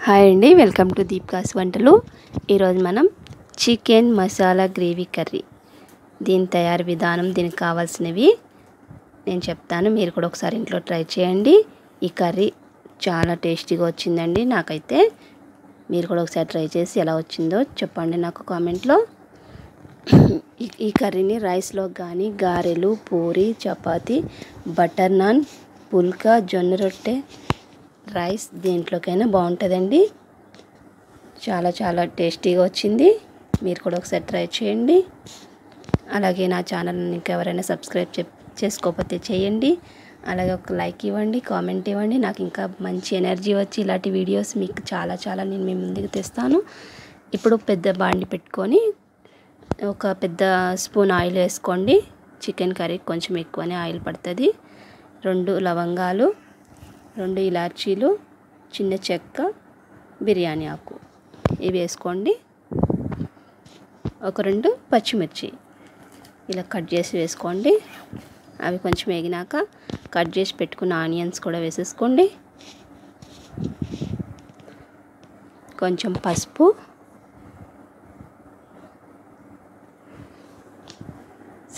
Hi అండి, welcome to దీప్కాస్ వంటలు. ఈరోజు మనం చికెన్ మసాలా గ్రేవీ కర్రీ, దీని తయారు విధానం, దీనికి కావాల్సినవి నేను చెప్తాను. మీరు కూడా ఒకసారి ఇంట్లో ట్రై చేయండి. ఈ కర్రీ చాలా టేస్టీగా వచ్చిందండి నాకైతే. మీరు కూడా ఒకసారి ట్రై చేసి ఎలా వచ్చిందో చెప్పండి నాకు కామెంట్లో. ఈ కర్రీని రైస్లో కానీ, గారెలు, పూరి, చపాతి, బటర్ నాన్, పుల్కా, జొన్న రొట్టె, రైస్ దేంట్లోకైనా బాగుంటుందండి. చాలా టేస్టీగా వచ్చింది. మీరు కూడా ఒకసారి ట్రై చేయండి. అలాగే నా ఛానల్ని ఇంకెవరైనా సబ్స్క్రైబ్ చేసుకోకపోతే చేయండి. అలాగే ఒక లైక్ ఇవ్వండి, కామెంట్ ఇవ్వండి. నాకు ఇంకా మంచి ఎనర్జీ వచ్చి ఇలాంటి వీడియోస్ మీకు చాలా నేను మీ ముందుకు తెస్తాను. ఇప్పుడు పెద్ద బాండి పెట్టుకొని ఒక పెద్ద స్పూన్ ఆయిల్ వేసుకోండి. చికెన్ కర్రీ కొంచెం ఎక్కువనే ఆయిల్ పడుతుంది. 2 లవంగాలు, 2 ఇలాచీలు, చిన్న చెక్క, బిర్యానీ ఆకు ఇవి వేసుకోండి. ఒక 2 పచ్చిమిర్చి ఇలా కట్ చేసి వేసుకోండి. అవి కొంచెం వేగినాక కట్ చేసి పెట్టుకున్న ఆనియన్స్ కూడా వేసేసుకోండి. కొంచెం పసుపు,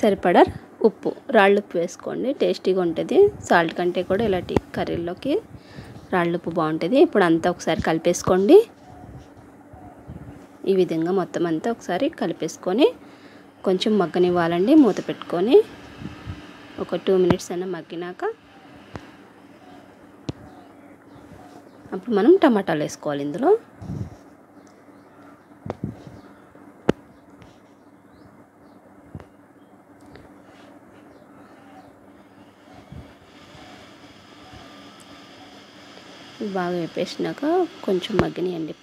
సరిపడా ఉప్పు, రాళ్ళుప్పు వేసుకోండి. టేస్టీగా ఉంటుంది. సాల్ట్ కంటే కూడా ఇలాంటి కర్రీల్లోకి రాళ్ళుప్పు బాగుంటుంది. ఇప్పుడు అంతా ఒకసారి కలిపేసుకోండి. ఈ విధంగా మొత్తం అంతా ఒకసారి కలిపేసుకొని కొంచెం మగ్గనివ్వాలండి. మూత పెట్టుకొని ఒక 2 మినిట్స్ అయినా మగ్గినాక అప్పుడు మనం టమాటాలు వేసుకోవాలి. ఇందులో బాగా వేపేసినాక కొంచెం మగ్గనియండి.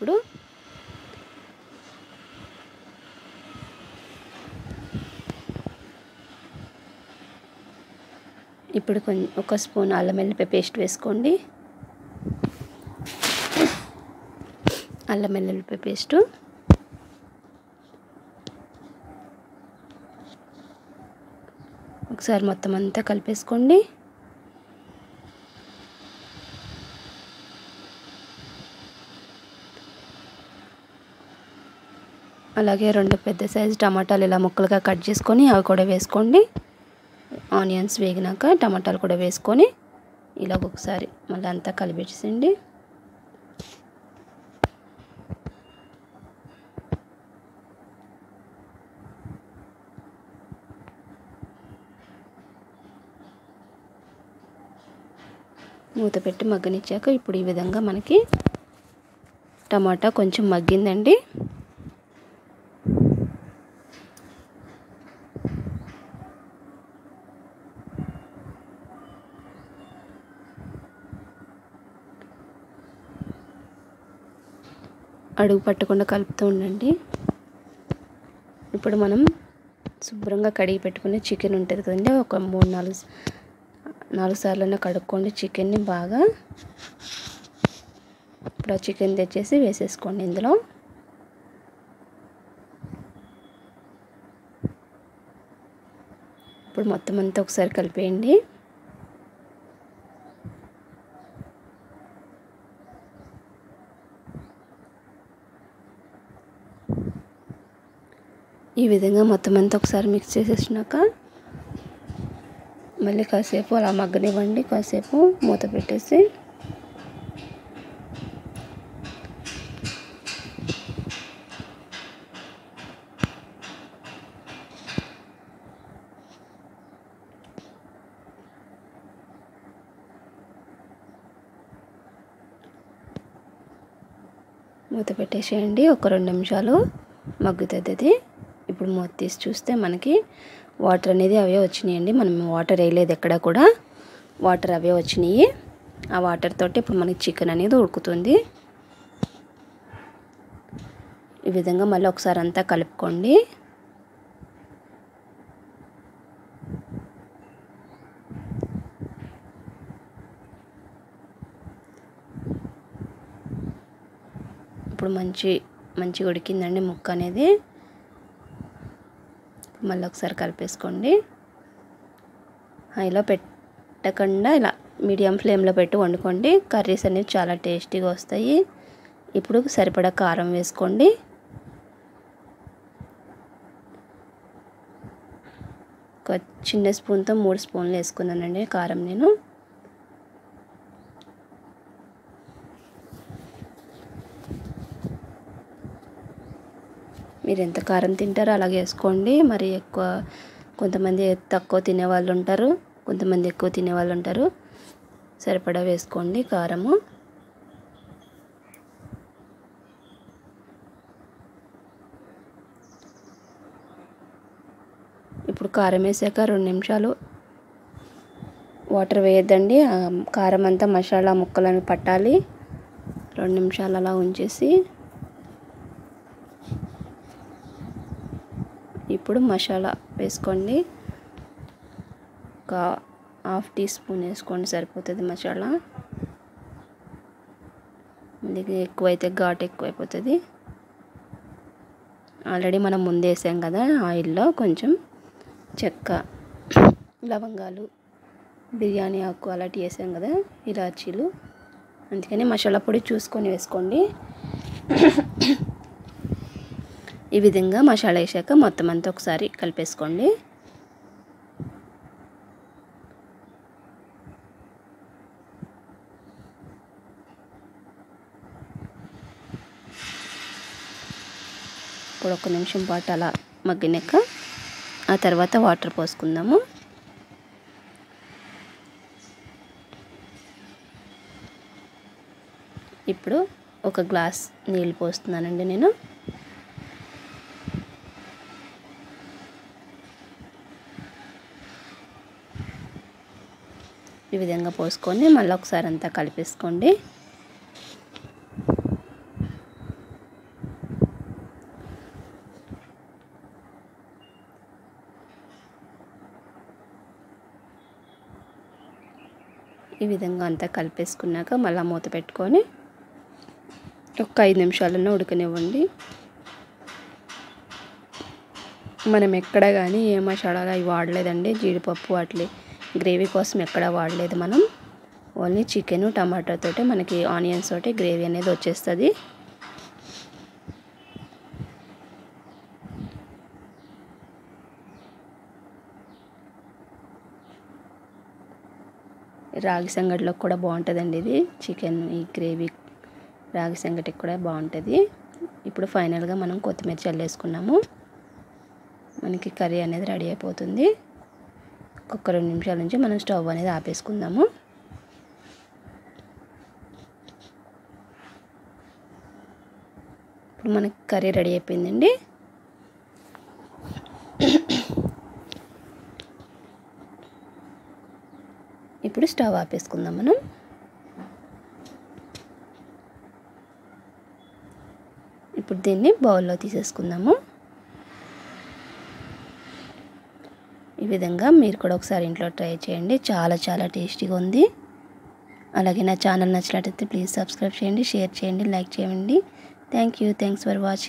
ఇప్పుడు ఒక స్పూన్ అల్లం వెల్లుల్లి పేస్ట్ వేసుకోండి. అల్లం వెల్లుల్లి పేస్ట్, ఒకసారి మొత్తం అంతా కలిపేసుకోండి. అలాగే 2 పెద్ద సైజు టమాటాలు ఇలా ముక్కలుగా కట్ చేసుకొని అవి కూడా వేసుకోండి. ఆనియన్స్ వేగినాక టమాటాలు కూడా వేసుకొని ఇలా ఒకసారి మళ్ళీ అంతా కలిపేసేయండి. మూత పెట్టి మగ్గనిచ్చాక ఇప్పుడు ఈ విధంగా మనకి టమాటా కొంచెం మగ్గిందండి. అడుగు పట్టకుండా కలుపుతూ ఉండండి. ఇప్పుడు మనం శుభ్రంగా కడిగి పెట్టుకునే చికెన్ ఉంటుంది కదండి, ఒక 3-4 సార్లైనా కడుక్కోండి చికెన్ని బాగా. ఇప్పుడు ఆ చికెన్ తెచ్చేసి వేసేసుకోండి ఇందులో. ఇప్పుడు మొత్తం అంతా ఒకసారి కలిపేయండి. ఈ విధంగా మొత్తం అంతా ఒకసారి మిక్స్ చేసేసినాక మళ్ళీ కాసేపు అలా మగ్గనివ్వండి. కాసేపు మూత పెట్టేసి మూత పెట్టేసేయండి. ఒక 2 నిమిషాలు మగ్గుతుంది అది. ఇప్పుడు మూత తీసి చూస్తే మనకి వాటర్ అనేది అవే వచ్చినాయండి. మనం వాటర్ వేయలేదు, ఎక్కడ కూడా వాటర్ అవే వచ్చినాయి. ఆ వాటర్ తోటి ఇప్పుడు మనకి చికెన్ అనేది ఉడుకుతుంది. ఈ విధంగా మళ్ళీ ఒకసారి అంతా కలుపుకోండి. ఇప్పుడు మంచిగా ఉడికిందండి ముక్క అనేది. మళ్ళీ ఒకసారి కలిపేసుకోండి. హైలో పెట్టకుండా ఇలా మీడియం ఫ్లేమ్లో పెట్టి వండుకోండి. కర్రీస్ అనేవి చాలా టేస్టీగా వస్తాయి. ఇప్పుడు సరిపడా కారం వేసుకోండి. ఒక చిన్న స్పూన్తో 3 స్పూన్లు వేసుకున్నానండి కారం నేను. మీరు ఎంత కారం తింటారో అలాగే వేసుకోండి. మరి ఎక్కువ కొంతమంది తక్కువ తినేవాళ్ళు ఉంటారు, కొంతమంది ఎక్కువ తినేవాళ్ళు ఉంటారు. సరిపడా వేసుకోండి కారము. ఇప్పుడు కారం వేసాక 2 నిమిషాలు వాటర్ వేయద్దండి. కారం అంతా మసాలా ముక్కలను పట్టాలి. 2 నిమిషాలు అలా ఉంచేసి ఇప్పుడు మసాలా వేసుకోండి. ఒక ½ టీ స్పూన్ వేసుకోండి సరిపోతుంది మసాలా. ఇది ఎక్కువైతే ఘాటు ఎక్కువైపోతుంది. ఆల్రెడీ మనం ముందు వేసాం కదా ఆయిల్లో కొంచెం చెక్క, లవంగాలు, బిర్యానీ ఆకు అలాంటివి వేసాం కదా, ఇలాచీలు. అందుకని మసాలా పొడి చూసుకొని వేసుకోండి. ఈ విధంగా మసాలా వేసాక మొత్తం అంతా ఒకసారి కలిపేసుకోండి. ఇప్పుడు 1 నిమిషం పాటు అలా మగ్గినాక ఆ తర్వాత వాటర్ పోసుకుందాము. ఇప్పుడు ఒక గ్లాస్ నీళ్ళు పోస్తున్నానండి నేను. ఈ విధంగా పోసుకొని మళ్ళీ ఒకసారి అంతా కలిపేసుకోండి. ఈ విధంగా అంతా కలిపేసుకున్నాక మళ్ళీ మూత పెట్టుకొని ఒక 5 నిమిషాలన్నా ఉడకనివ్వండి. మనం ఎక్కడ కానీ ఏ మసాలాలు అవి వాడలేదండి. జీడిపప్పు అట్లే గ్రేవీ కోసం ఎక్కడ వాడలేదు మనం. ఓన్లీ చికెను టమాటాతోటే మనకి ఆనియన్స్ తోటి గ్రేవీ అనేది వచ్చేస్తుంది. రాగి సంగటిలో కూడా బాగుంటుందండి ఇది. చికెన్ ఈ గ్రేవీ రాగి సంగటికి కూడా బాగుంటుంది. ఇప్పుడు ఫైనల్గా మనం కొత్తిమీర చల్లేసుకున్నాము. మనకి కర్రీ అనేది రెడీ అయిపోతుంది. ఒక 2 నిమిషాల నుంచి మనం స్టవ్ అనేది ఆపేసుకుందాము. ఇప్పుడు మనకి కర్రీ రెడీ అయిపోయిందండి. ఇప్పుడు స్టవ్ ఆపేసుకుందాం మనం. ఇప్పుడు దీన్ని బౌల్లో తీసేసుకుందాము. ఈ విధంగా మీరు కూడా ఒకసారి ఇంట్లో ట్రై చేయండి. చాలా చాలా టేస్టీగా ఉంది. అలాగే నా ఛానల్ నచ్చినట్లయితే ప్లీజ్ సబ్స్క్రైబ్ చేయండి, షేర్ చేయండి, లైక్ చేయండి. Thanks for watching.